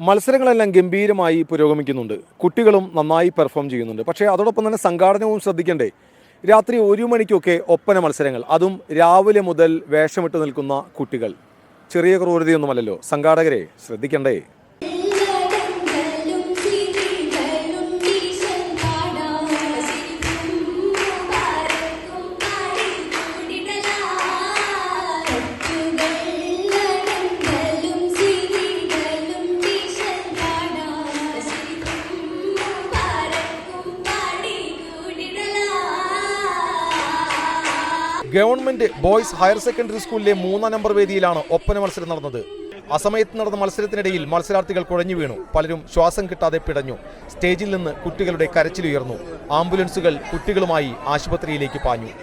മത്സരങ്ങളെല്ലാം ഗംഭീരമായി പുരോഗമിക്കുന്നുണ്ട്. കുട്ടികളും നന്നായി പെർഫോം ചെയ്യുന്നുണ്ട്. പക്ഷേ അതോടൊപ്പം തന്നെ സംഘാടനവും ശ്രദ്ധിക്കണ്ടേ? രാത്രി 1 മണിക്കൊക്കെ ഒപ്പന മത്സരങ്ങൾ, അതും രാവിലെ മുതൽ വേഷമിട്ട് നിൽക്കുന്ന കുട്ടികൾ. ചെറിയ ക്രൂരതയൊന്നുമല്ലല്ലോ. സംഘാടകരെ ശ്രദ്ധിക്കണ്ടേ? ഗവൺമെന്റ് ബോയ്സ് ഹയർ സെക്കൻഡറി സ്കൂളിലെ 3ാം നമ്പർ വേദിയിലാണ് ഒപ്പന മത്സരം നടന്നത്. അസമയത്ത് നടന്ന മത്സരത്തിനിടയിൽ മത്സരാർത്ഥികൾ കുഴഞ്ഞു വീണു. പലരും ശ്വാസം കിട്ടാതെ പിടഞ്ഞു. സ്റ്റേജിൽ നിന്ന് കുട്ടികളുടെ കരച്ചിലുയർന്നു. ആംബുലൻസുകൾ കുട്ടികളുമായി ആശുപത്രിയിലേക്ക് പാഞ്ഞു.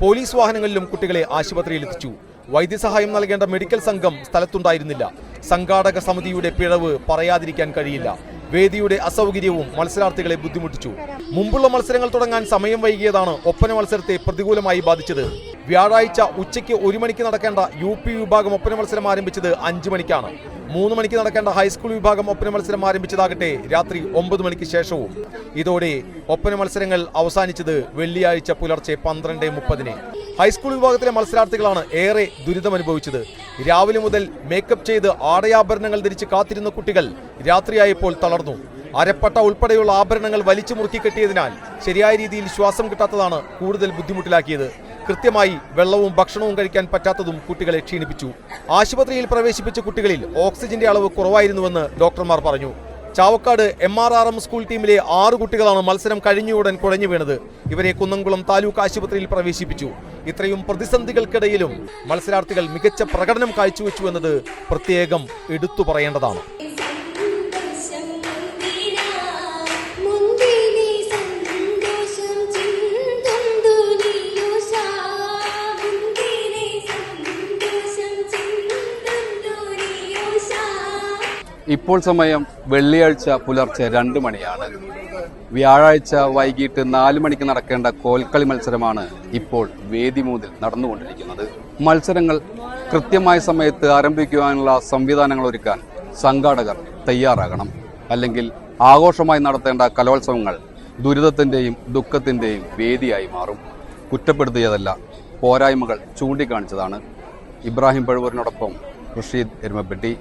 പോലീസ് വാഹനങ്ങളിലും കുട്ടികളെ ആശുപത്രിയിൽ എത്തിച്ചു. വൈദ്യസഹായം നൽകേണ്ട മെഡിക്കൽ സംഘം സ്ഥലത്തുണ്ടായിരുന്നില്ല. സംഘാടക സമിതിയുടെ പിഴവ് പറയാതിരിക്കാൻ കഴിയില്ല. വേദിയുടെ അസൗകര്യവും മത്സരാർത്ഥികളെ ബുദ്ധിമുട്ടിച്ചു. മുമ്പുള്ള മത്സരങ്ങൾ തുടങ്ങാൻ സമയം വൈകിയതാണ് ഒപ്പന മത്സരത്തെ പ്രതികൂലമായി ബാധിച്ചത്. വ്യാഴാഴ്ച ഉച്ചയ്ക്ക് 1 മണിക്ക് നടക്കേണ്ട UP വിഭാഗം ഒപ്പന മത്സരം ആരംഭിച്ചത് 5 മണിക്കാണ്. 3 മണിക്ക് നടക്കേണ്ട ഹൈസ്കൂൾ വിഭാഗം ഒപ്പന മത്സരം ആരംഭിച്ചതാകട്ടെ രാത്രി 9 മണിക്ക് ശേഷവും. ഇതോടെ ഒപ്പന മത്സരങ്ങൾ അവസാനിച്ചത് വെള്ളിയാഴ്ച പുലർച്ചെ 12:30-ന്. ഹൈസ്കൂൾ വിഭാഗത്തിലെ മത്സരാർത്ഥികളാണ് ഏറെ ദുരിതമനുഭവിച്ചത്. രാവിലെ മുതൽ മേക്കപ്പ് ചെയ്ത് ആടയാഭരണങ്ങൾ ധരിച്ച് കാത്തിരുന്ന കുട്ടികൾ രാത്രിയായപ്പോൾ തളർന്നു. അരപ്പട്ട ഉൾപ്പെടെയുള്ള ആഭരണങ്ങൾ വലിച്ചു മുറുക്കി കെട്ടിയതിനാൽ ശരിയായ രീതിയിൽ ശ്വാസം കിട്ടാത്തതാണ് കൂടുതൽ ബുദ്ധിമുട്ടിലാക്കിയത്. കൃത്യമായി വെള്ളവും ഭക്ഷണവും കഴിക്കാൻ പറ്റാത്തതും കുട്ടികളെ ക്ഷീണിപ്പിച്ചു. ആശുപത്രിയിൽ പ്രവേശിപ്പിച്ച കുട്ടികളിൽ ഓക്സിജന്റെ അളവ് കുറവായിരുന്നുവെന്ന് ഡോക്ടർമാർ പറഞ്ഞു. ചാവക്കാട് MRRM സ്കൂൾ ടീമിലെ 6 കുട്ടികളാണ് മത്സരം കഴിഞ്ഞയുടൻ കുഴഞ്ഞു വീണത്. ഇവരെ കുന്നംകുളം താലൂക്ക് ആശുപത്രിയിൽ പ്രവേശിപ്പിച്ചു. ഇത്രയും പ്രതിസന്ധികൾക്കിടയിലും മത്സരാർത്ഥികൾ മികച്ച പ്രകടനം കാഴ്ചവെച്ചു എന്നത് പ്രത്യേകം എടുത്തു പറയേണ്ടതാണ്. ഇപ്പോൾ സമയം വെള്ളിയാഴ്ച പുലർച്ചെ 2 മണിയാണ്. വ്യാഴാഴ്ച വൈകിട്ട് 4 മണിക്ക് നടക്കേണ്ട കോൽക്കളി മത്സരമാണ് ഇപ്പോൾ വേദിമൂന്നിൽ നടന്നുകൊണ്ടിരിക്കുന്നത്. മത്സരങ്ങൾ കൃത്യമായ സമയത്ത് ആരംഭിക്കുവാനുള്ള സംവിധാനങ്ങൾ ഒരുക്കാൻ സംഘാടകർ തയ്യാറാകണം. അല്ലെങ്കിൽ ആഘോഷമായി നടത്തേണ്ട കലോത്സവങ്ങൾ ദുരിതത്തിൻ്റെയും ദുഃഖത്തിൻ്റെയും വേദിയായി മാറും. കുറ്റപ്പെടുത്തിയതല്ല, പോരായ്മകൾ ചൂണ്ടിക്കാണിച്ചതാണ്. ഇബ്രാഹിം പഴുവൂരിനോടൊപ്പം റഷീദ് എരുമപ്പെട്ടി.